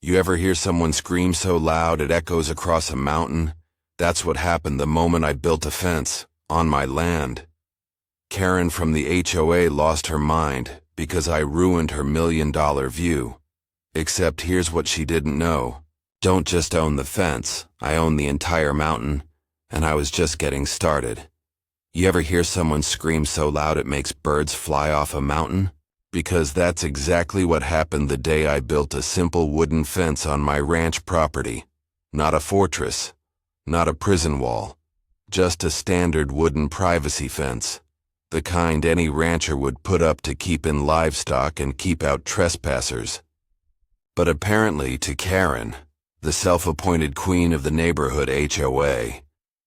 You ever hear someone scream so loud it echoes across a mountain? That's what happened the moment I built a fence on my land. Karen from the HOA lost her mind because I ruined her $1,000,000 view. Except here's what she didn't know. Don't just own the fence, I own the entire mountain, and I was just getting started. You ever hear someone scream so loud it makes birds fly off a mountain? Because that's exactly what happened the day I built a simple wooden fence on my ranch property. Not a fortress, not a prison wall, just a standard wooden privacy fence. The kind any rancher would put up to keep in livestock and keep out trespassers. But apparently to Karen, the self-appointed queen of the neighborhood HOA,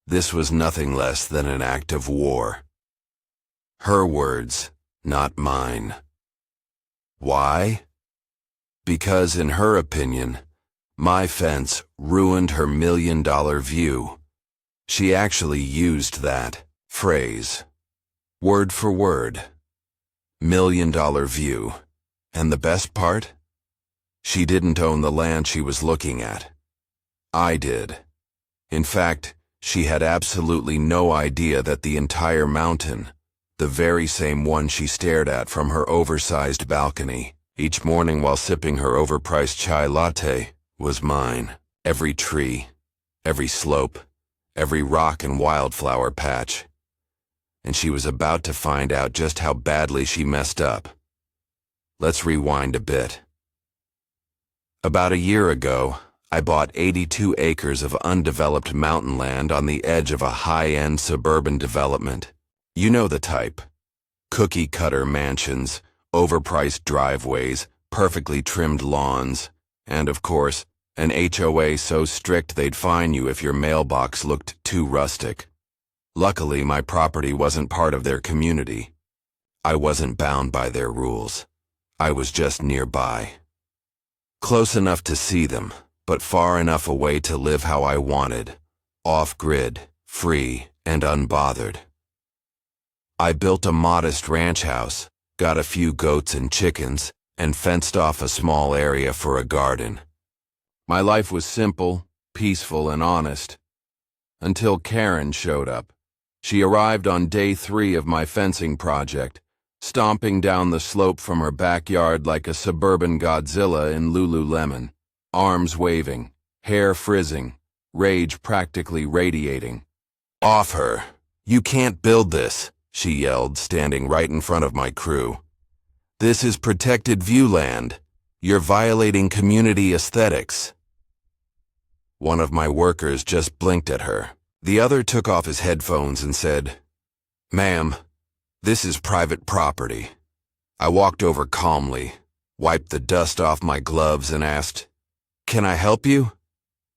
this was nothing less than an act of war. Her words, not mine. Why? Because in her opinion, my fence ruined her $1,000,000 view. She actually used that phrase, word for word. $1,000,000 view. And the best part? She didn't own the land she was looking at. I did. In fact, she had absolutely no idea that the entire mountain, the very same one she stared at from her oversized balcony each morning while sipping her overpriced chai latte, was mine. Every tree, every slope, every rock and wildflower patch. And she was about to find out just how badly she messed up. Let's rewind a bit. About a year ago, I bought 82 acres of undeveloped mountain land on the edge of a high-end suburban development. You know the type. Cookie-cutter mansions, overpriced driveways, perfectly trimmed lawns, and of course, an HOA so strict they'd fine you if your mailbox looked too rustic. Luckily, my property wasn't part of their community. I wasn't bound by their rules. I was just nearby. Close enough to see them, but far enough away to live how I wanted, off-grid, free, and unbothered. I built a modest ranch house, got a few goats and chickens, and fenced off a small area for a garden. My life was simple, peaceful, and honest. Until Karen showed up. She arrived on day 3 of my fencing project, stomping down the slope from her backyard like a suburban Godzilla in Lululemon, arms waving, hair frizzing, rage practically radiating. "Off her! You can't build this!" she yelled, standing right in front of my crew. "This is protected viewland. You're violating community aesthetics." One of my workers just blinked at her. The other took off his headphones and said, "Ma'am, this is private property." I walked over calmly, wiped the dust off my gloves, and asked, "Can I help you?"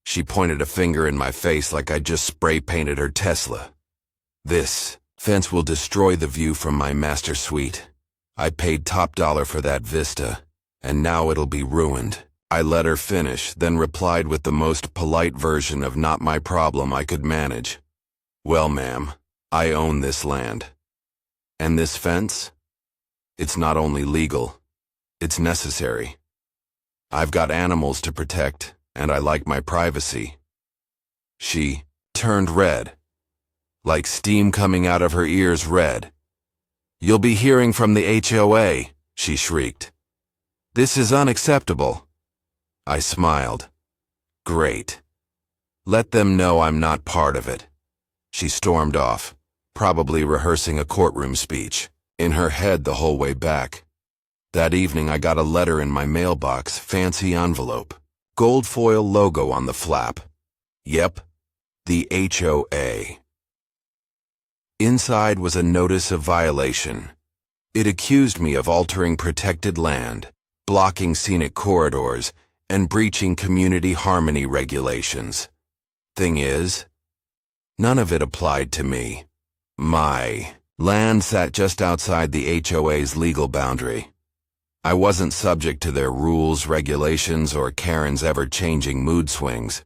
She pointed a finger in my face like I'd just spray-painted her Tesla. "This fence will destroy the view from my master suite. I paid top dollar for that vista, and now it'll be ruined." I let her finish, then replied with the most polite version of not my problem I could manage. "Well, ma'am, I own this land. And this fence? It's not only legal, it's necessary. I've got animals to protect, and I like my privacy." She turned red, like steam coming out of her ears red. "You'll be hearing from the HOA," she shrieked. "This is unacceptable." I smiled. "Great. Let them know I'm not part of it." She stormed off, probably rehearsing a courtroom speech, in her head the whole way back. That evening I got a letter in my mailbox, fancy envelope, gold foil logo on the flap. Yep, the HOA. Inside was a notice of violation. It accused me of altering protected land, blocking scenic corridors, and breaching community harmony regulations. Thing is, none of it applied to me. My land sat just outside the HOA's legal boundary. I wasn't subject to their rules, regulations, or Karen's ever-changing mood swings.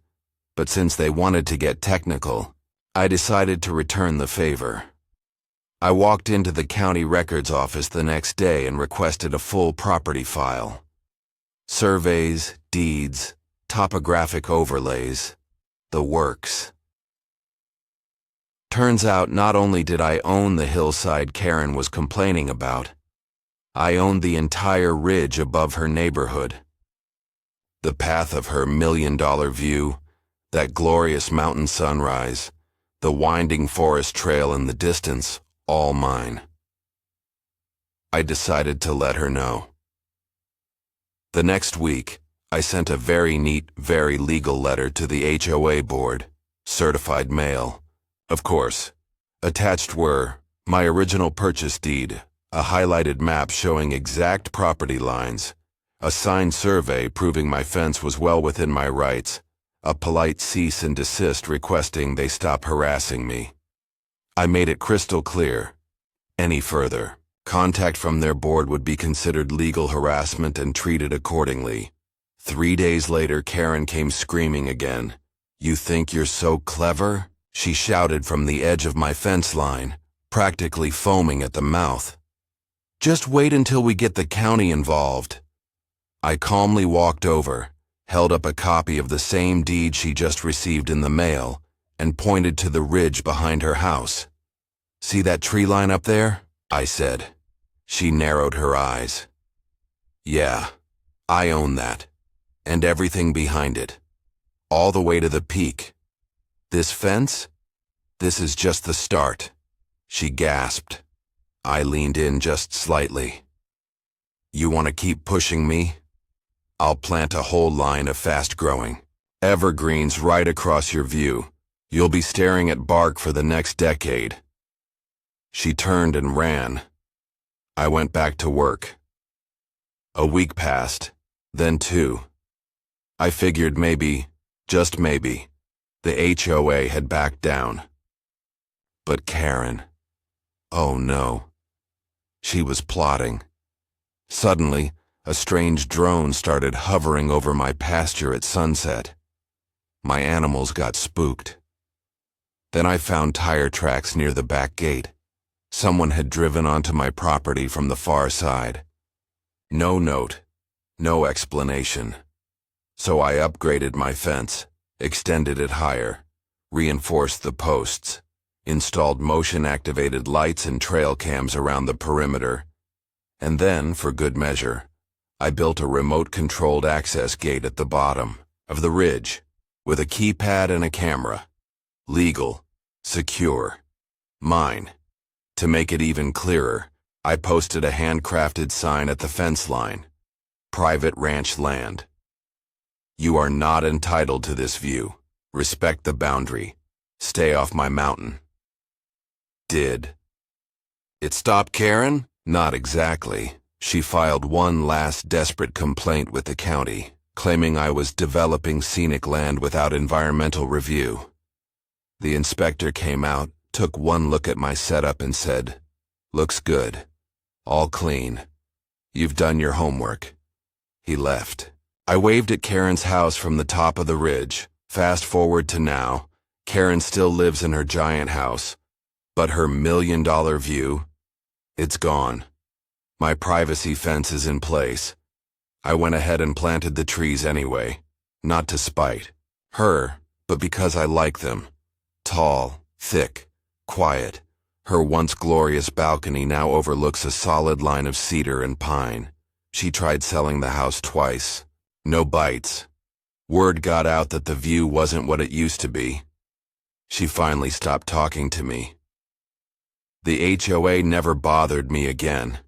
But since they wanted to get technical, I decided to return the favor. I walked into the county records office the next day and requested a full property file. Surveys, deeds, topographic overlays, the works. Turns out not only did I own the hillside Karen was complaining about, I owned the entire ridge above her neighborhood. The path of her $1,000,000 view, that glorious mountain sunrise, the winding forest trail in the distance, all mine. I decided to let her know. The next week, I sent a very neat, very legal letter to the HOA board, certified mail. Of course, attached were my original purchase deed, a highlighted map showing exact property lines, a signed survey proving my fence was well within my rights, a polite cease and desist requesting they stop harassing me. I made it crystal clear. Any further contact from their board would be considered legal harassment and treated accordingly. 3 days later, Karen came screaming again. "You think you're so clever?" she shouted from the edge of my fence line, practically foaming at the mouth. "Just wait until we get the county involved." I calmly walked over, held up a copy of the same deed she just received in the mail, and pointed to the ridge behind her house. "See that tree line up there?" I said. She narrowed her eyes. "Yeah, I own that, and everything behind it, all the way to the peak. This fence? This is just the start," she gasped. I leaned in just slightly. "You want to keep pushing me? I'll plant a whole line of fast-growing evergreens right across your view. You'll be staring at bark for the next decade." She turned and ran. I went back to work. A week passed, then 2. I figured maybe, just maybe, the HOA had backed down. But Karen, oh no. She was plotting. Suddenly, a strange drone started hovering over my pasture at sunset. My animals got spooked. Then I found tire tracks near the back gate. Someone had driven onto my property from the far side. No note, no explanation. So I upgraded my fence, extended it higher, reinforced the posts, installed motion-activated lights and trail cams around the perimeter, and then, for good measure, I built a remote-controlled access gate at the bottom of the ridge, with a keypad and a camera. Legal, secure, mine. To make it even clearer, I posted a handcrafted sign at the fence line. Private ranch land. You are not entitled to this view. Respect the boundary. Stay off my mountain. Did it stop Karen? Not exactly. She filed one last desperate complaint with the county, claiming I was developing scenic land without environmental review. The inspector came out, took one look at my setup and said, "Looks good. All clean. You've done your homework." He left. I waved at Karen's house from the top of the ridge. Fast forward to now, Karen still lives in her giant house, but her $1,000,000 view, it's gone. My privacy fence is in place. I went ahead and planted the trees anyway, not to spite her, but because I like them. Tall, thick, quiet. Her once glorious balcony now overlooks a solid line of cedar and pine. She tried selling the house twice. No bites. Word got out that the view wasn't what it used to be. She finally stopped talking to me. The HOA never bothered me again.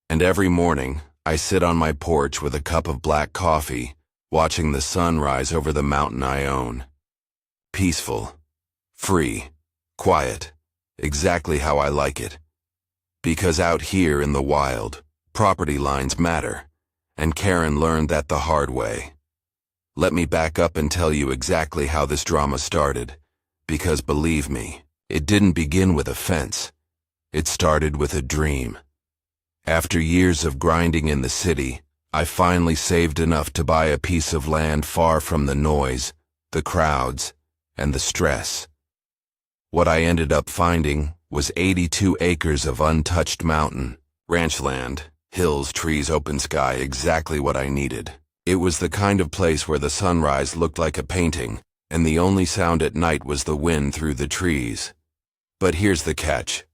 And every morning, I sit on my porch with a cup of black coffee, watching the sun rise over the mountain I own. Peaceful, free, quiet, exactly how I like it. Because out here in the wild, property lines matter, and Karen learned that the hard way. Let me back up and tell you exactly how this drama started, because believe me, it didn't begin with a fence. It started with a dream. After years of grinding in the city, I finally saved enough to buy a piece of land far from the noise, the crowds, and the stress. What I ended up finding was 82 acres of untouched mountain, ranch land, hills, trees, open sky, exactly what I needed. It was the kind of place where the sunrise looked like a painting, and the only sound at night was the wind through the trees. But here's the catch.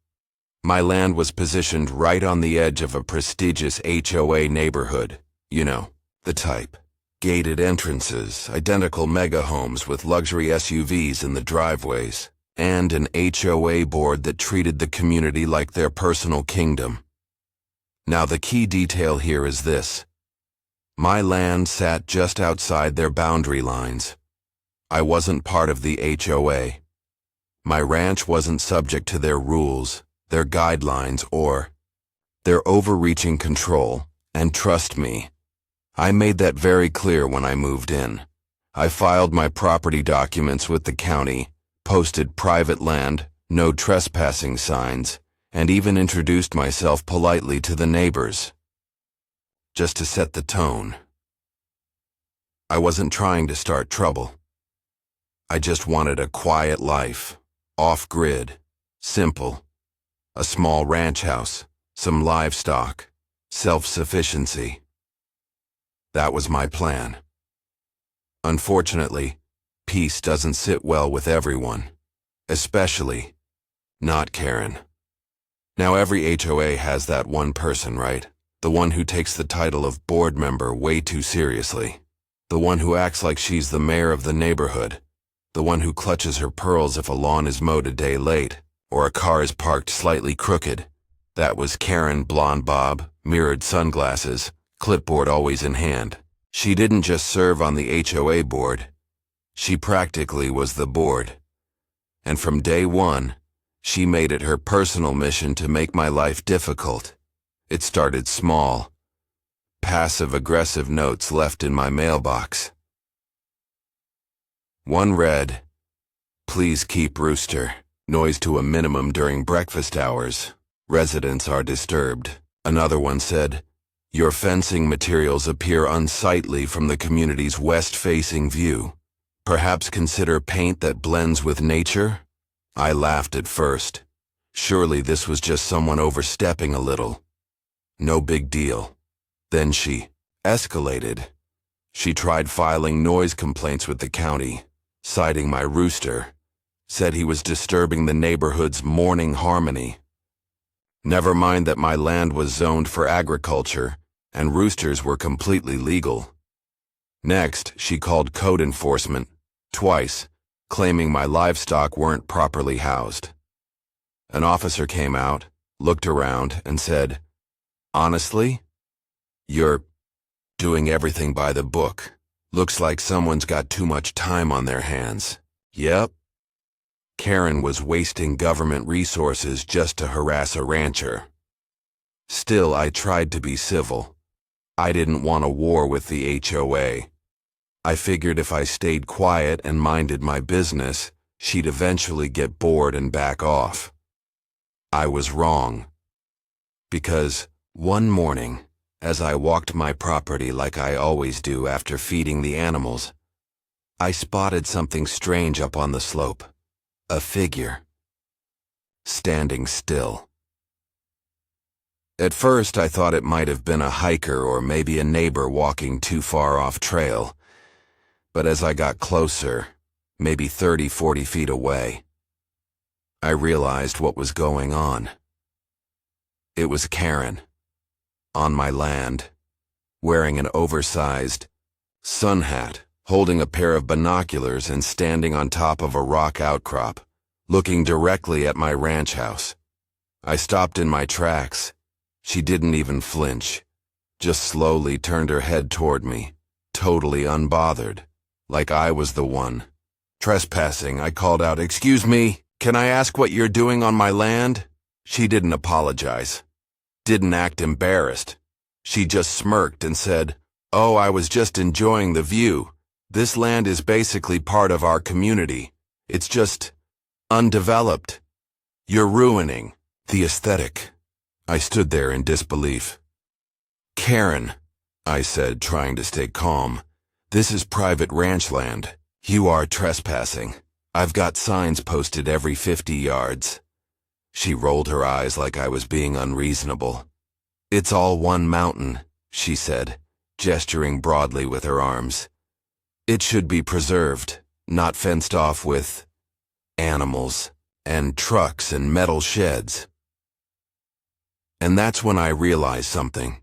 My land was positioned right on the edge of a prestigious HOA neighborhood. You know, the type. Gated entrances, identical mega homes with luxury SUVs in the driveways, and an HOA board that treated the community like their personal kingdom. Now the key detail here is this. My land sat just outside their boundary lines. I wasn't part of the HOA. My ranch wasn't subject to their rules, their guidelines, or their overreaching control, and trust me, I made that very clear when I moved in. I filed my property documents with the county, posted private land, no trespassing signs, and even introduced myself politely to the neighbors. Just to set the tone. I wasn't trying to start trouble. I just wanted a quiet life, off-grid, simple. A small ranch house, some livestock, self-sufficiency. That was my plan. Unfortunately, peace doesn't sit well with everyone, especially not Karen. Now every HOA has that one person, right? The one who takes the title of board member way too seriously. The one who acts like she's the mayor of the neighborhood. The one who clutches her pearls if a lawn is mowed a day late, or a car is parked slightly crooked. That was Karen, blonde bob, mirrored sunglasses, clipboard always in hand. She didn't just serve on the HOA board. She practically was the board. And from day one, she made it her personal mission to make my life difficult. It started small. Passive-aggressive notes left in my mailbox. One read, "Please keep rooster. Noise to a minimum during breakfast hours. Residents are disturbed." Another one said, "Your fencing materials appear unsightly from the community's west-facing view. Perhaps consider paint that blends with nature?" I laughed at first. Surely this was just someone overstepping a little. No big deal. Then she escalated. She tried filing noise complaints with the county, citing my rooster. Said he was disturbing the neighborhood's morning harmony. Never mind that my land was zoned for agriculture, and roosters were completely legal. Next, she called code enforcement, twice, claiming my livestock weren't properly housed. An officer came out, looked around, and said, "Honestly, you're doing everything by the book. Looks like someone's got too much time on their hands." Yep. Karen was wasting government resources just to harass a rancher. Still, I tried to be civil. I didn't want a war with the HOA. I figured if I stayed quiet and minded my business, she'd eventually get bored and back off. I was wrong. Because one morning, as I walked my property like I always do after feeding the animals, I spotted something strange up on the slope. A figure. Standing still. At first I thought it might have been a hiker or maybe a neighbor walking too far off trail. But as I got closer, maybe 30-40 feet away, I realized what was going on. It was Karen, on my land, wearing an oversized sun hat, holding a pair of binoculars and standing on top of a rock outcrop, looking directly at my ranch house. I stopped in my tracks. She didn't even flinch, just slowly turned her head toward me, totally unbothered, like I was the one trespassing. I called out, "Excuse me, can I ask what you're doing on my land?" She didn't apologize, didn't act embarrassed. She just smirked and said, "Oh, I was just enjoying the view. This land is basically part of our community. It's just undeveloped. You're ruining the aesthetic." I stood there in disbelief. "Karen," I said, trying to stay calm, "this is private ranch land. You are trespassing. I've got signs posted every 50 yards. She rolled her eyes like I was being unreasonable. "It's all one mountain," she said. gesturing broadly with her arms. It should be preserved, not fenced off with animals and trucks and metal sheds. And that's when I realized something.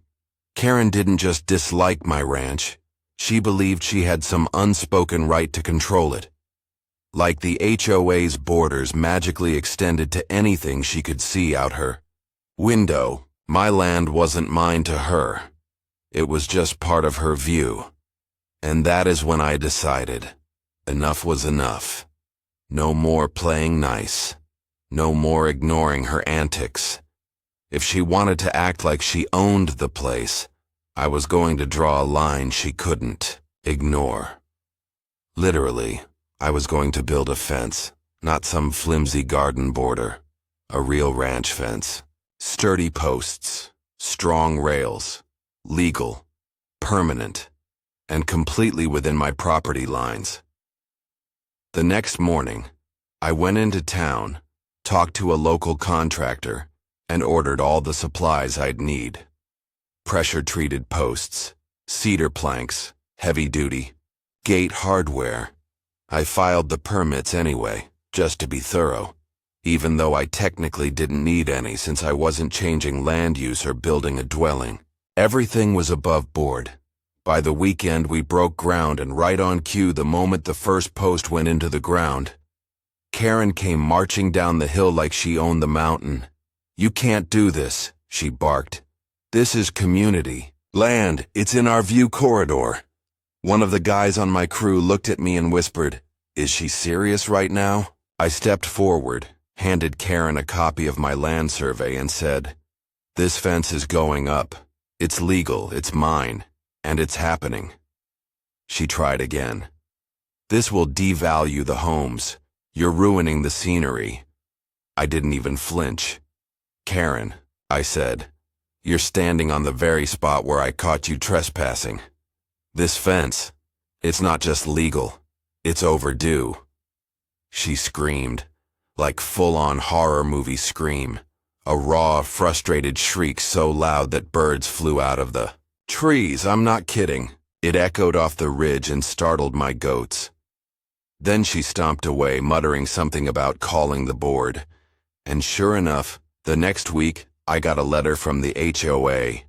Karen didn't just dislike my ranch. She believed she had some unspoken right to control it. Like the HOA's borders magically extended to anything she could see out her window. My land wasn't mine to her. It was just part of her view. And that is when I decided enough was enough. No more playing nice. No more ignoring her antics. If she wanted to act like she owned the place, I was going to draw a line she couldn't ignore. Literally, I was going to build a fence, not some flimsy garden border. A real ranch fence. Sturdy posts, strong rails, legal, permanent, and completely within my property lines. The next morning, I went into town, talked to a local contractor, and ordered all the supplies I'd need. Pressure-treated posts, cedar planks, heavy-duty, gate hardware. I filed the permits anyway, just to be thorough, even though I technically didn't need any since I wasn't changing land use or building a dwelling. Everything was above board. By the weekend, we broke ground, and right on cue the moment the first post went into the ground, Karen came marching down the hill like she owned the mountain. "You can't do this," she barked. "This is community land. It's in our view corridor." One of the guys on my crew looked at me and whispered, "Is she serious right now?" I stepped forward, handed Karen a copy of my land survey, and said, "This fence is going up. It's legal, it's mine, and it's happening." She tried again. "This will devalue the homes. You're ruining the scenery." I didn't even flinch. "Karen," I said, "you're standing on the very spot where I caught you trespassing. This fence, it's not just legal, it's overdue." She screamed, like full-on horror movie scream, a raw, frustrated shriek so loud that birds flew out of the trees. I'm not kidding. It echoed off the ridge and startled my goats. Then she stomped away, muttering something about calling the board. And sure enough, the next week, I got a letter from the HOA.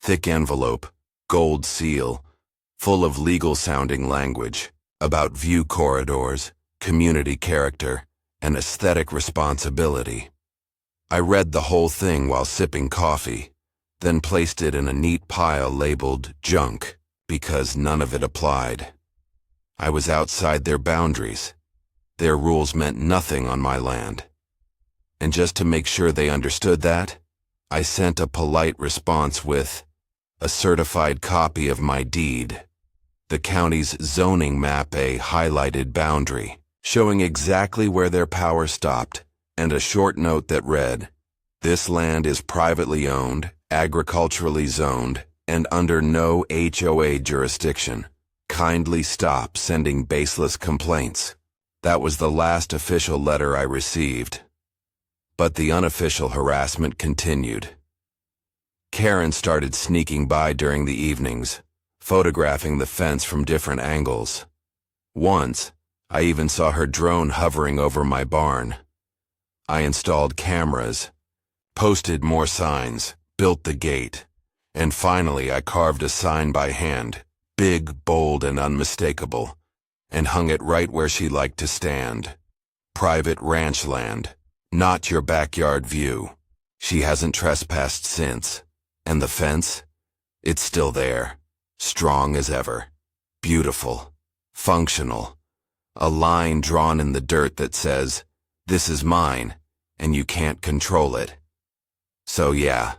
Thick envelope, gold seal, full of legal-sounding language about view corridors, community character, and aesthetic responsibility. I read the whole thing while sipping coffee, then placed it in a neat pile labeled junk because none of it applied. I was outside their boundaries. Their rules meant nothing on my land. And just to make sure they understood that, I sent a polite response with a certified copy of my deed, the county's zoning map, a highlighted boundary, showing exactly where their power stopped, and a short note that read, "This land is privately owned, agriculturally zoned, and under no HOA jurisdiction. Kindly stop sending baseless complaints." That was the last official letter I received. But the unofficial harassment continued. Karen started sneaking by during the evenings, photographing the fence from different angles. Once, I even saw her drone hovering over my barn. I installed cameras, posted more signs, built the gate, and finally I carved a sign by hand, big, bold, and unmistakable, and hung it right where she liked to stand. "Private ranch land, not your backyard view." She hasn't trespassed since. And the fence? It's still there, strong as ever, beautiful, functional. A line drawn in the dirt that says, "This is mine, and you can't control it." So yeah,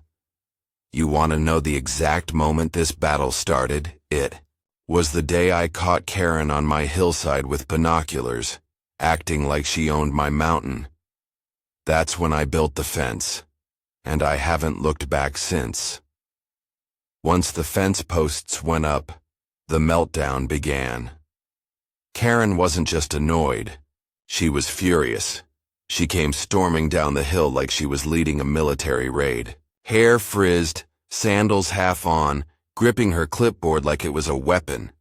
you want to know the exact moment this battle started? It was the day I caught Karen on my hillside with binoculars, acting like she owned my mountain. That's when I built the fence, and I haven't looked back since. Once the fence posts went up, the meltdown began. Karen wasn't just annoyed, she was furious. She came storming down the hill like she was leading a military raid. Hair frizzed, sandals half on, gripping her clipboard like it was a weapon.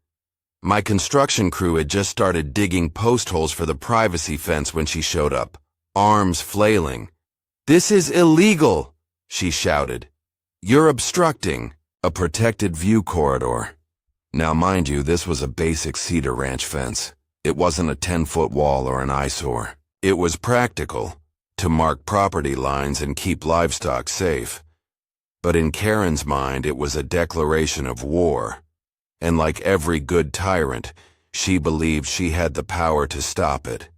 My construction crew had just started digging post holes for the privacy fence when she showed up, arms flailing. "This is illegal," she shouted. "You're obstructing a protected view corridor." Now, mind you, this was a basic cedar ranch fence. It wasn't a 10-foot wall or an eyesore. It was practical, to mark property lines and keep livestock safe. But in Karen's mind, it was a declaration of war. And like every good tyrant, she believed she had the power to stop it.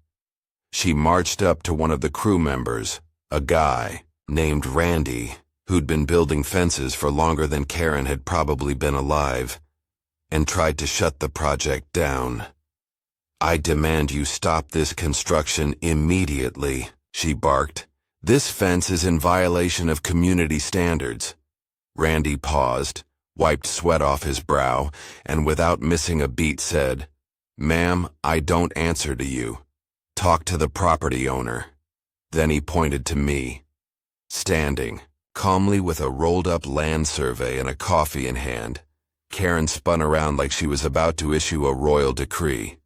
She marched up to one of the crew members, a guy named Randy, who'd been building fences for longer than Karen had probably been alive, and tried to shut the project down. "I demand you stop this construction immediately," she barked. "This fence is in violation of community standards." Randy paused, wiped sweat off his brow, and without missing a beat said, "Ma'am, I don't answer to you. Talk to the property owner." Then he pointed to me, standing calmly with a rolled-up land survey and a coffee in hand. Karen spun around like she was about to issue a royal decree.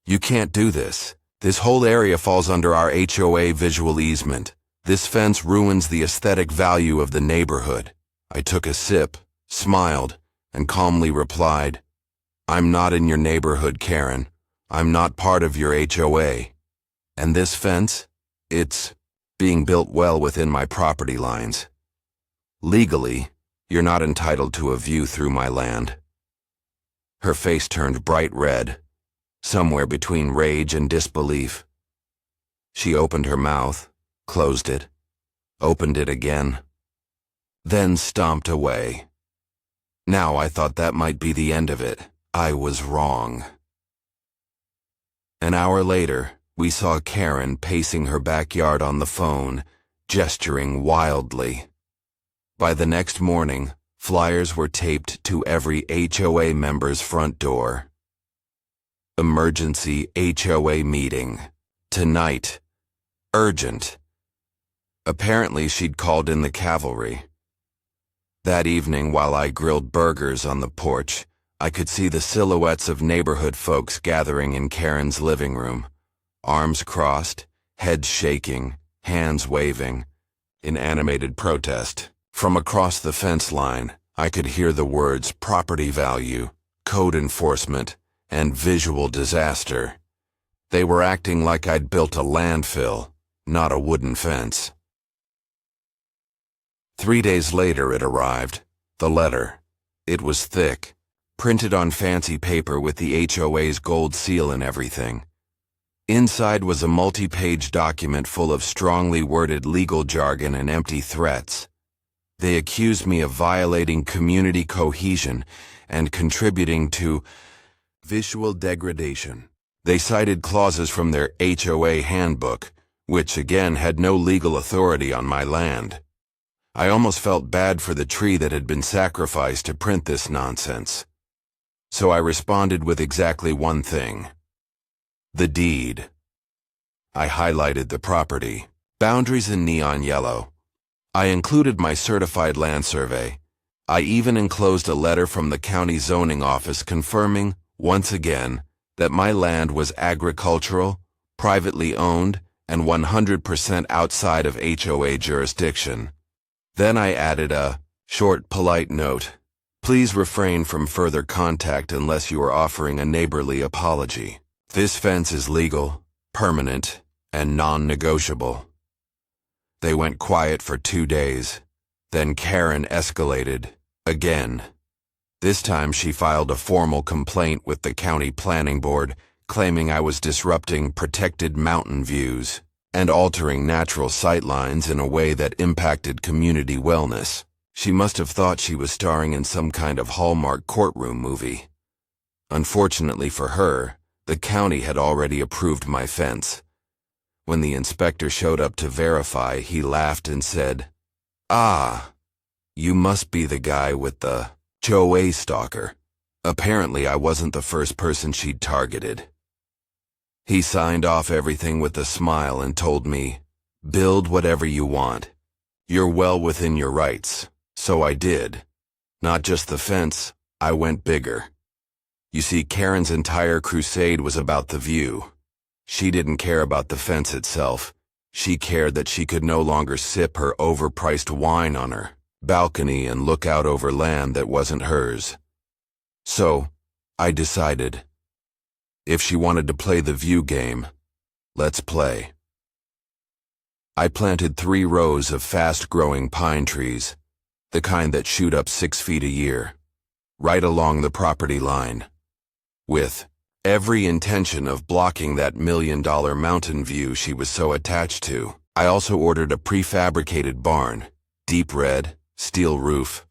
"You can't do this. This whole area falls under our HOA visual easement. This fence ruins the aesthetic value of the neighborhood." I took a sip, smiled, and calmly replied, "I'm not in your neighborhood, Karen. I'm not part of your HOA. And this fence, it's being built well within my property lines. Legally, you're not entitled to a view through my land." Her face turned bright red, somewhere between rage and disbelief. She opened her mouth, closed it, opened it again, then stomped away. Now I thought that might be the end of it. I was wrong. An hour later, we saw Karen pacing her backyard on the phone, gesturing wildly. By the next morning, flyers were taped to every HOA member's front door. "Emergency HOA meeting. Tonight. Urgent." Apparently she'd called in the cavalry. That evening, while I grilled burgers on the porch, I could see the silhouettes of neighborhood folks gathering in Karen's living room, arms crossed, heads shaking, hands waving, in animated protest. From across the fence line, I could hear the words property value, code enforcement, and visual disaster. They were acting like I'd built a landfill, not a wooden fence. 3 days later it arrived, the letter. It was thick, printed on fancy paper with the HOA's gold seal and everything. Inside was a multi-page document full of strongly worded legal jargon and empty threats. They accused me of violating community cohesion and contributing to visual degradation. They cited clauses from their HOA handbook, which again had no legal authority on my land. I almost felt bad for the tree that had been sacrificed to print this nonsense. So I responded with exactly one thing: the deed. I highlighted the property, boundaries in neon yellow. I included my certified land survey. I even enclosed a letter from the county zoning office confirming, once again, that my land was agricultural, privately owned, and 100% outside of HOA jurisdiction. Then I added a short, polite note. "Please refrain from further contact unless you are offering a neighborly apology. This fence is legal, permanent, and non-negotiable." They went quiet for 2 days. Then Karen escalated, again. This time she filed a formal complaint with the county planning board, claiming I was disrupting protected mountain views and altering natural sightlines in a way that impacted community wellness. She must have thought she was starring in some kind of Hallmark courtroom movie. Unfortunately for her, the county had already approved my fence. When the inspector showed up to verify, he laughed and said, "Ah, you must be the guy with the HOA stalker." Apparently I wasn't the first person she'd targeted. He signed off everything with a smile and told me, "Build whatever you want. You're well within your rights." So I did. Not just the fence, I went bigger. You see, Karen's entire crusade was about the view. She didn't care about the fence itself. She cared that she could no longer sip her overpriced wine on her balcony and look out over land that wasn't hers. So, I decided, if she wanted to play the view game, let's play. I planted 3 rows of fast-growing pine trees, the kind that shoot up 6 feet a year, right along the property line, with every intention of blocking that $1 million mountain view she was so attached to. I also ordered a prefabricated barn, deep red, steel roof,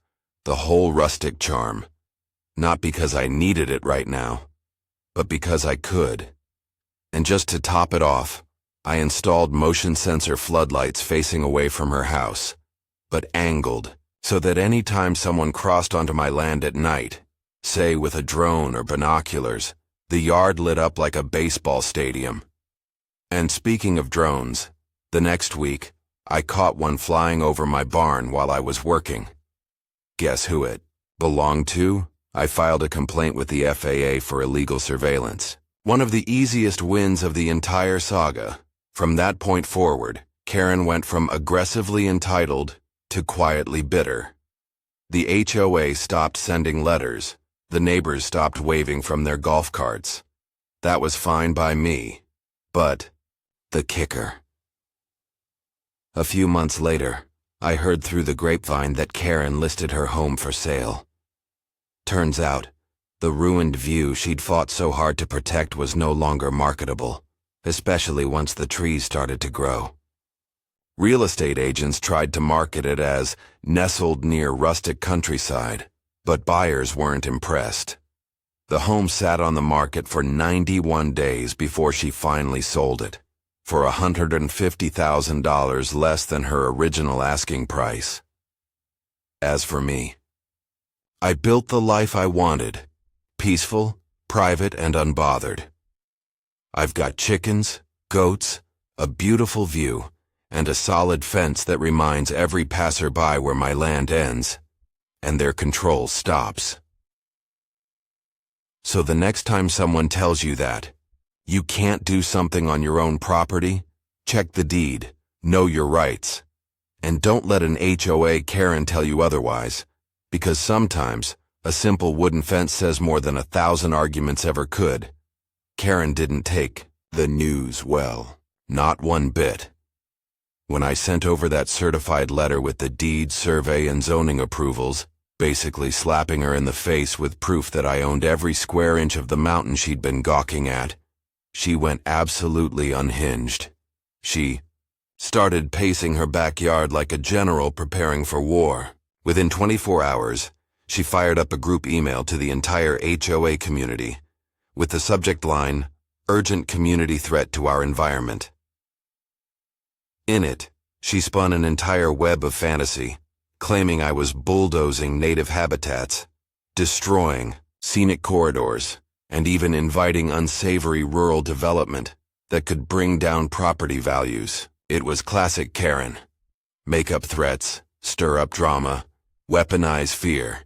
the whole rustic charm. Not because I needed it right now, but because I could. And just to top it off, I installed motion sensor floodlights facing away from her house, but angled, so that any time someone crossed onto my land at night, say with a drone or binoculars, the yard lit up like a baseball stadium. And speaking of drones, the next week, I caught one flying over my barn while I was working. Guess who it belonged to? I filed a complaint with the FAA for illegal surveillance. One of the easiest wins of the entire saga. From that point forward, Karen went from aggressively entitled to quietly bitter. The HOA stopped sending letters. The neighbors stopped waving from their golf carts. That was fine by me. But the kicker. A few months later, I heard through the grapevine that Karen listed her home for sale. Turns out, the ruined view she'd fought so hard to protect was no longer marketable, especially once the trees started to grow. Real estate agents tried to market it as nestled near rustic countryside, but buyers weren't impressed. The home sat on the market for 91 days before she finally sold it, for $150,000 less than her original asking price. As for me, I built the life I wanted, peaceful, private, and unbothered. I've got chickens, goats, a beautiful view, and a solid fence that reminds every passerby where my land ends, and their control stops. So the next time someone tells you that you can't do something on your own property, check the deed, know your rights, and don't let an HOA Karen tell you otherwise, because sometimes a simple wooden fence says more than 1,000 arguments ever could. Karen didn't take the news well, not one bit. When I sent over that certified letter with the deed, survey, and zoning approvals, basically slapping her in the face with proof that I owned every square inch of the mountain she'd been gawking at, she went absolutely unhinged. She started pacing her backyard like a general preparing for war. Within 24 hours, she fired up a group email to the entire HOA community, with the subject line, "Urgent community threat to our environment." In it, she spun an entire web of fantasy, claiming I was bulldozing native habitats, destroying scenic corridors, and even inviting unsavory rural development that could bring down property values. It was classic Karen. Make up threats, stir up drama, weaponize fear.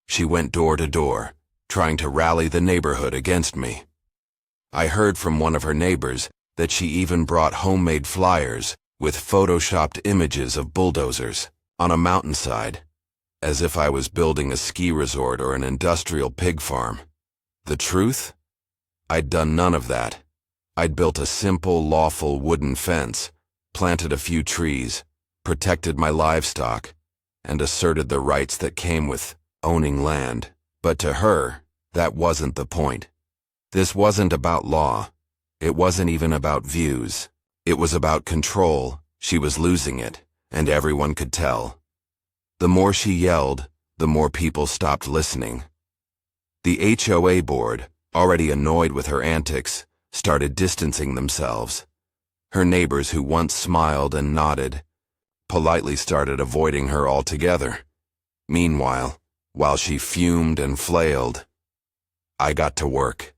She went door to door, trying to rally the neighborhood against me. I heard from one of her neighbors that she even brought homemade flyers with photoshopped images of bulldozers on a mountainside, as if I was building a ski resort or an industrial pig farm. The truth? I'd done none of that. I'd built a simple, lawful wooden fence, planted a few trees, protected my livestock, and asserted the rights that came with owning land. But to her, that wasn't the point. This wasn't about law. It wasn't even about views. It was about control. She was losing it, and everyone could tell. The more she yelled, the more people stopped listening. The HOA board, already annoyed with her antics, started distancing themselves. Her neighbors who once smiled and nodded, politely started avoiding her altogether. Meanwhile, while she fumed and flailed, I got to work.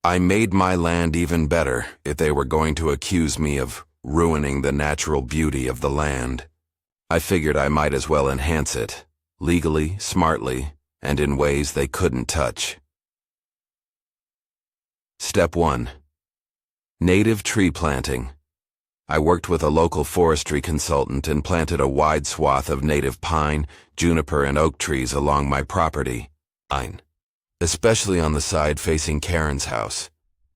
I made my land even better if they were going to accuse me of ruining the natural beauty of the land. I figured I might as well enhance it, legally, smartly, and in ways they couldn't touch. Step 1. Native tree planting. I worked with a local forestry consultant and planted a wide swath of native pine, juniper, and oak trees along my property, especially on the side facing Karen's house.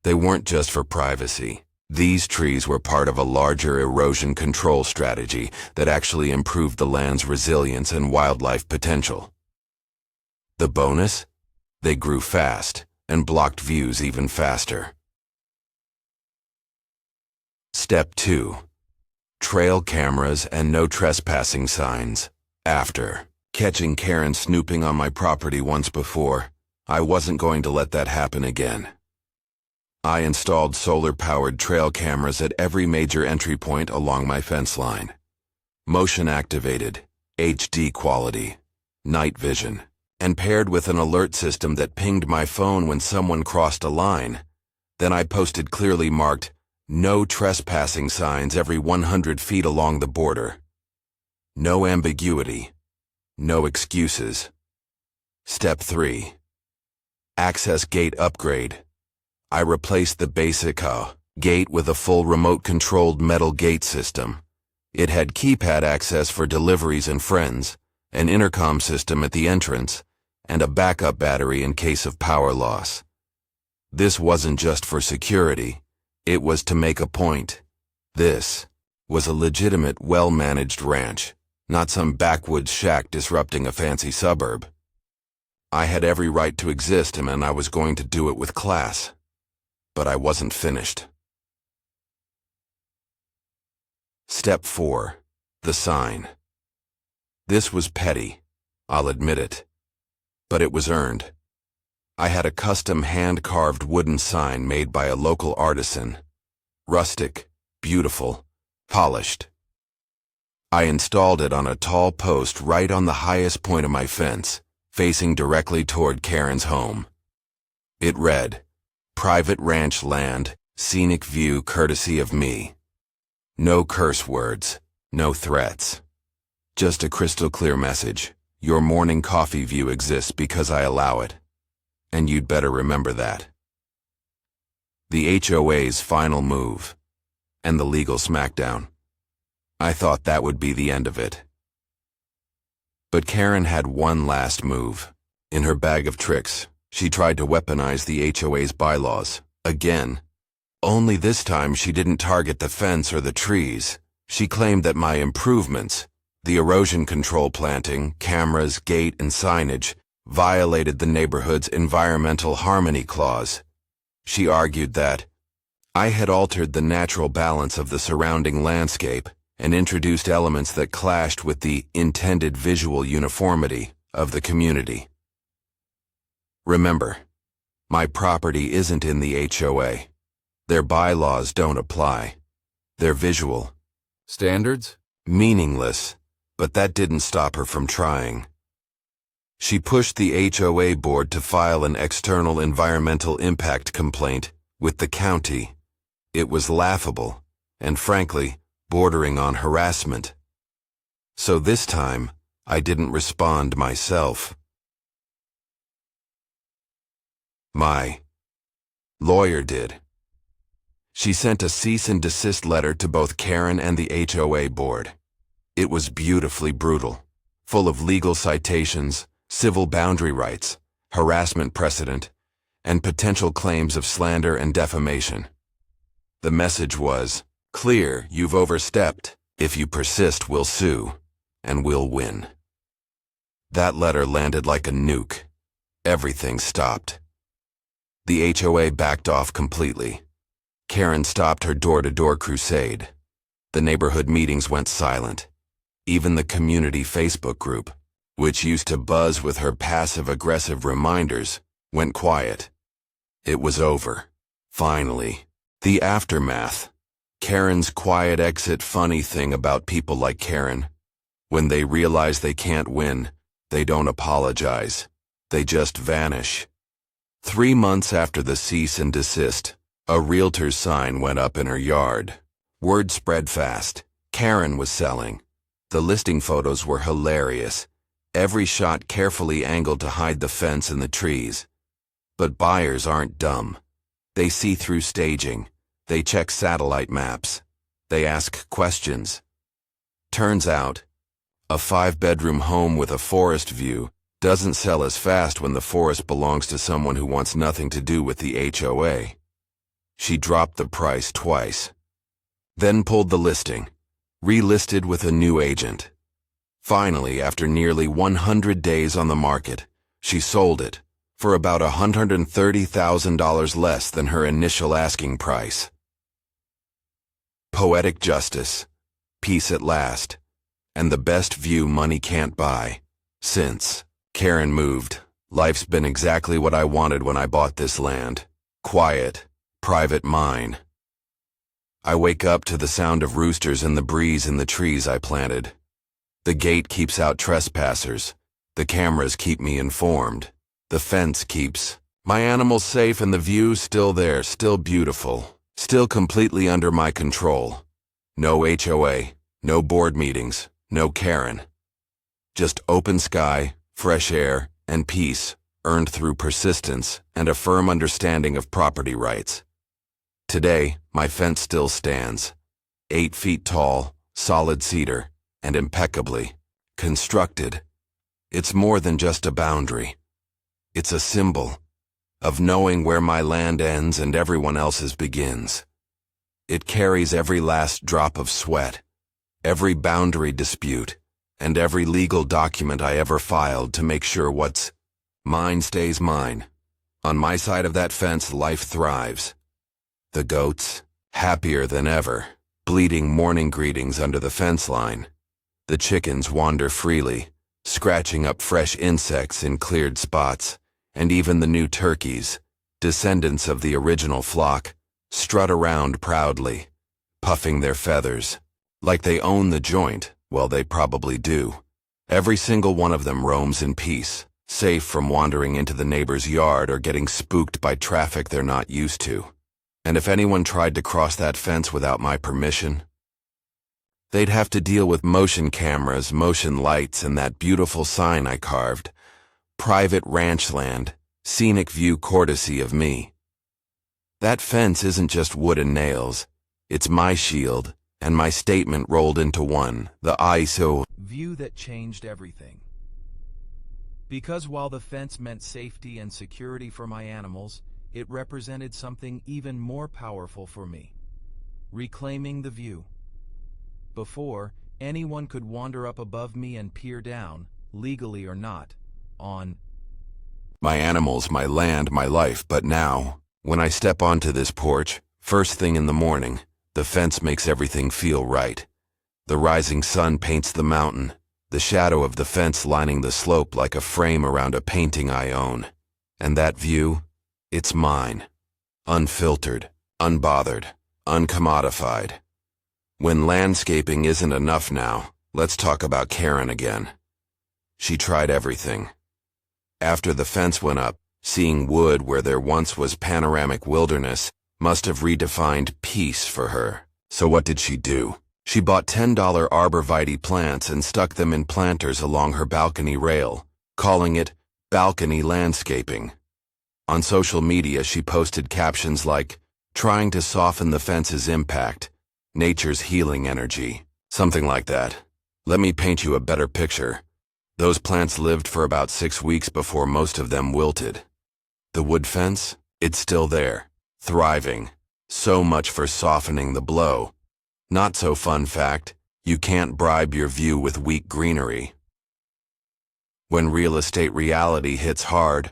They weren't just for privacy. These trees were part of a larger erosion control strategy that actually improved the land's resilience and wildlife potential. The bonus? They grew fast and blocked views even faster. Step 2. Trail cameras and no trespassing signs. After catching Karen snooping on my property once before, I wasn't going to let that happen again. I installed solar-powered trail cameras at every major entry point along my fence line. Motion-activated, HD quality, night vision, and paired with an alert system that pinged my phone when someone crossed a line. Then I posted clearly marked "No trespassing" signs every 100 feet along the border. No ambiguity. No excuses. Step 3. Access gate upgrade. I replaced the basic HOA gate with a full remote-controlled metal gate system. It had keypad access for deliveries and friends, an intercom system at the entrance, and a backup battery in case of power loss. This wasn't just for security. It was to make a point. This was a legitimate, well-managed ranch, not some backwoods shack disrupting a fancy suburb. I had every right to exist, and I was going to do it with class. But I wasn't finished. Step 4. The sign. This was petty, I'll admit it. But it was earned. I had a custom hand-carved wooden sign made by a local artisan. Rustic, beautiful, polished. I installed it on a tall post right on the highest point of my fence, facing directly toward Karen's home. It read, "Private ranch land, scenic view courtesy of me." No curse words, no threats. Just a crystal clear message. Your morning coffee view exists because I allow it. And you'd better remember that. The HOA's final move, and the legal smackdown. I thought that would be the end of it. But Karen had one last move. In her bag of tricks, she tried to weaponize the HOA's bylaws, again. Only this time she didn't target the fence or the trees. She claimed that my improvements, the erosion control planting, cameras, gate, and signage, violated the neighborhood's environmental harmony clause. She argued that I had altered the natural balance of the surrounding landscape and introduced elements that clashed with the intended visual uniformity of the community. Remember, my property isn't in the HOA. Their bylaws don't apply. Their visual standards? Meaningless, but that didn't stop her from trying. She pushed the HOA board to file an external environmental impact complaint with the county. It was laughable, and frankly, bordering on harassment. So this time, I didn't respond myself. My lawyer did. She sent a cease and desist letter to both Karen and the HOA board. It was beautifully brutal, full of legal citations, civil boundary rights, harassment precedent, and potential claims of slander and defamation. The message was, clear, you've overstepped. If you persist, we'll sue, and we'll win. That letter landed like a nuke. Everything stopped. The HOA backed off completely. Karen stopped her door-to-door crusade. The neighborhood meetings went silent. Even the community Facebook group, which used to buzz with her passive-aggressive reminders, went quiet. It was over. Finally. The aftermath. Karen's quiet exit. Funny thing about people like Karen. When they realize they can't win, they don't apologize. They just vanish. 3 months after the cease and desist, a realtor's sign went up in her yard. Word spread fast. Karen was selling. The listing photos were hilarious. every shot carefully angled to hide the fence and the trees. But buyers aren't dumb. They see through staging. They check satellite maps. They ask questions. Turns out, a 5-bedroom home with a forest view doesn't sell as fast when the forest belongs to someone who wants nothing to do with the HOA. She dropped the price twice. Then pulled the listing, relisted with a new agent. Finally, after nearly 100 days on the market, she sold it for about $130,000 less than her initial asking price. Poetic justice, peace at last, and the best view money can't buy. Since Karen moved, life's been exactly what I wanted when I bought this land. Quiet, private mine. I wake up to the sound of roosters and the breeze in the trees I planted. The gate keeps out trespassers. The cameras keep me informed. The fence keeps my animals safe, and the view's still there, still beautiful, still completely under my control. No HOA, no board meetings, no Karen. Just open sky, fresh air, and peace, earned through persistence and a firm understanding of property rights. Today, my fence still stands. 8 feet tall, solid cedar, and impeccably constructed. It's more than just a boundary. It's a symbol of knowing where my land ends and everyone else's begins. It carries every last drop of sweat, every boundary dispute, and every legal document I ever filed to make sure what's mine stays mine. On my side of that fence, life thrives. The goats, happier than ever, bleating morning greetings under the fence line. The chickens wander freely, scratching up fresh insects in cleared spots, and even the new turkeys, descendants of the original flock, strut around proudly, puffing their feathers, like they own the joint. Well, they probably do. Every single one of them roams in peace, safe from wandering into the neighbor's yard or getting spooked by traffic they're not used to. And if anyone tried to cross that fence without my permission, they'd have to deal with motion cameras, motion lights, and that beautiful sign I carved. Private ranch land, scenic view courtesy of me. That fence isn't just wood and nails. It's my shield, and my statement rolled into one, the ISO view that changed everything. Because while the fence meant safety and security for my animals, it represented something even more powerful for me. Reclaiming the view. Before, anyone could wander up above me and peer down, legally or not, on my animals, my land, my life. But now, when I step onto this porch, first thing in the morning, the fence makes everything feel right. The rising sun paints the mountain, the shadow of the fence lining the slope like a frame around a painting I own. And that view, it's mine. Unfiltered, unbothered, uncommodified. When landscaping isn't enough now, let's talk about Karen again. She tried everything. After the fence went up, seeing wood where there once was panoramic wilderness must have redefined peace for her. So what did she do? She bought $10 arborvitae plants and stuck them in planters along her balcony rail, calling it balcony landscaping. On social media, she posted captions like, "Trying to soften the fence's impact, nature's healing energy," something like that. Let me paint you a better picture. Those plants lived for about 6 weeks before most of them wilted. The wood fence, it's still there, thriving. So much for softening the blow. Not so fun fact, you can't bribe your view with weak greenery. When real estate reality hits hard,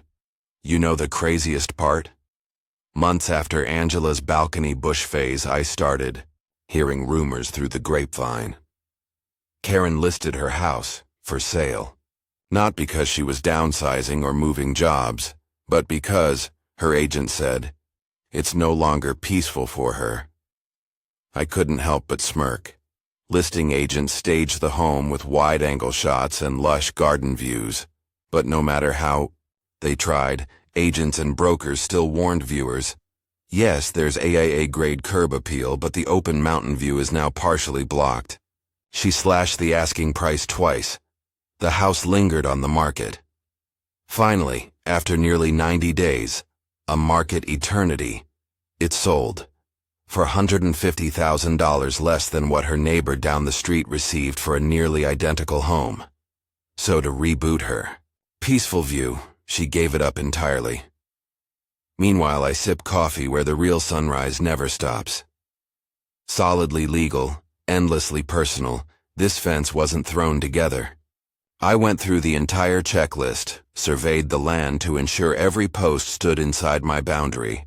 you know the craziest part? Months after Angela's balcony bush phase, I started hearing rumors through the grapevine. Karen listed her house for sale. Not because she was downsizing or moving jobs, but because, her agent said, it's no longer peaceful for her. I couldn't help but smirk. Listing agents staged the home with wide-angle shots and lush garden views. But no matter how they tried, agents and brokers still warned viewers, yes, there's AIA-grade curb appeal, but the open mountain view is now partially blocked. She slashed the asking price twice. The house lingered on the market. Finally, after nearly 90 days, a market eternity, it sold for $150,000 less than what her neighbor down the street received for a nearly identical home. So to reboot her peaceful view, she gave it up entirely. Meanwhile, I sip coffee where the real sunrise never stops. Solidly legal, endlessly personal, this fence wasn't thrown together. I went through the entire checklist, surveyed the land to ensure every post stood inside my boundary,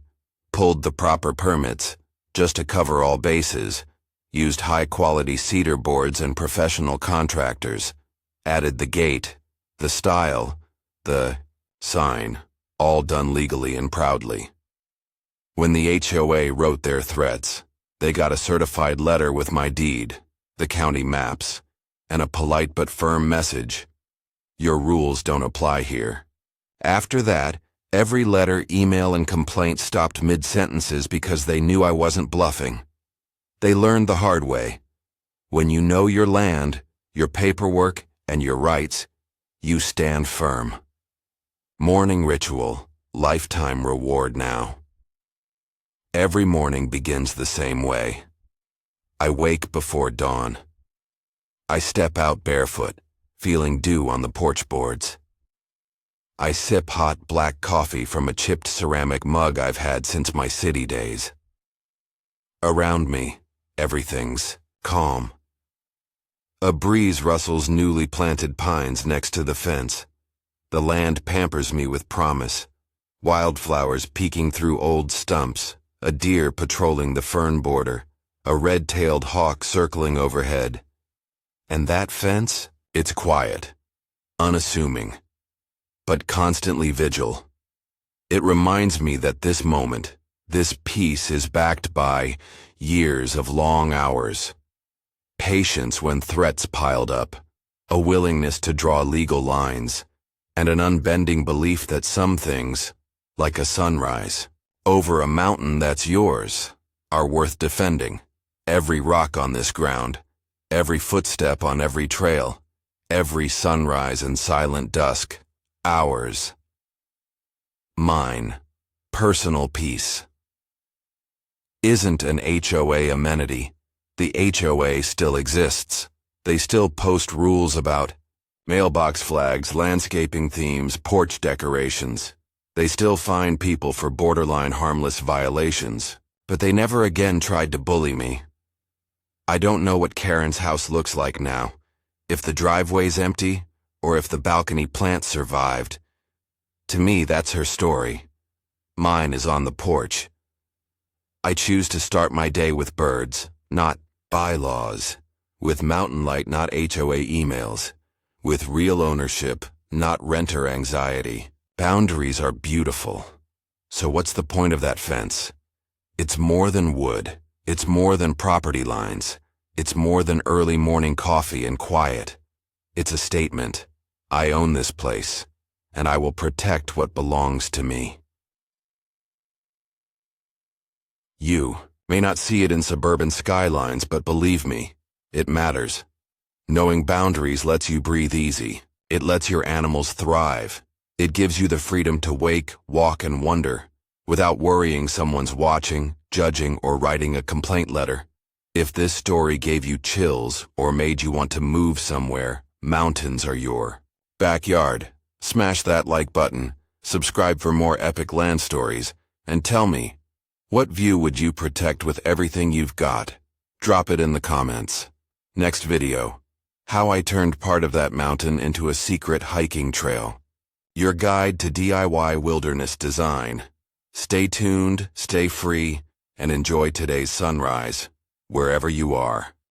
pulled the proper permits, just to cover all bases, used high-quality cedar boards and professional contractors, added the gate, the style, the sign, all done legally and proudly. When the HOA wrote their threats, they got a certified letter with my deed, the county maps, and a polite but firm message: your rules don't apply here. After that, every letter, email, and complaint stopped mid-sentences because they knew I wasn't bluffing. They learned the hard way. When you know your land, your paperwork, and your rights, you stand firm. Morning ritual, lifetime reward now. Every morning begins the same way. I wake before dawn. I step out barefoot, feeling dew on the porch boards. I sip hot black coffee from a chipped ceramic mug I've had since my city days. Around me, everything's calm. A breeze rustles newly planted pines next to the fence. The land pampers me with promise. Wildflowers peeking through old stumps, a deer patrolling the fern border, a red-tailed hawk circling overhead. And that fence, it's quiet, unassuming, but constantly vigil. It reminds me that this moment, this peace is backed by years of long hours, patience when threats piled up, a willingness to draw legal lines, and an unbending belief that some things, like a sunrise over a mountain that's yours, are worth defending. Every rock on this ground, every footstep on every trail, every sunrise and silent dusk, ours. Mine. Personal peace. Isn't an HOA amenity. The HOA still exists. They still post rules about mailbox flags, landscaping themes, porch decorations. They still fine people for borderline harmless violations, but they never again tried to bully me. I don't know what Karen's house looks like now, if the driveway's empty, or if the balcony plants survived. To me, that's her story. Mine is on the porch. I choose to start my day with birds, not bylaws, with mountain light, not HOA emails, with real ownership, not renter anxiety. Boundaries are beautiful. So what's the point of that fence? It's more than wood. It's more than property lines. It's more than early morning coffee and quiet. It's a statement. I own this place, and I will protect what belongs to me. You may not see it in suburban skylines, but believe me, it matters. Knowing boundaries lets you breathe easy. It lets your animals thrive. It gives you the freedom to wake, walk, and wonder, without worrying someone's watching, judging, or writing a complaint letter. If this story gave you chills or made you want to move somewhere, mountains are your backyard. Smash that like button, subscribe for more epic land stories, and tell me, what view would you protect with everything you've got? Drop it in the comments. Next video: how I turned part of that mountain into a secret hiking trail. Your guide to DIY wilderness design. Stay tuned, stay free, and enjoy today's sunrise, wherever you are.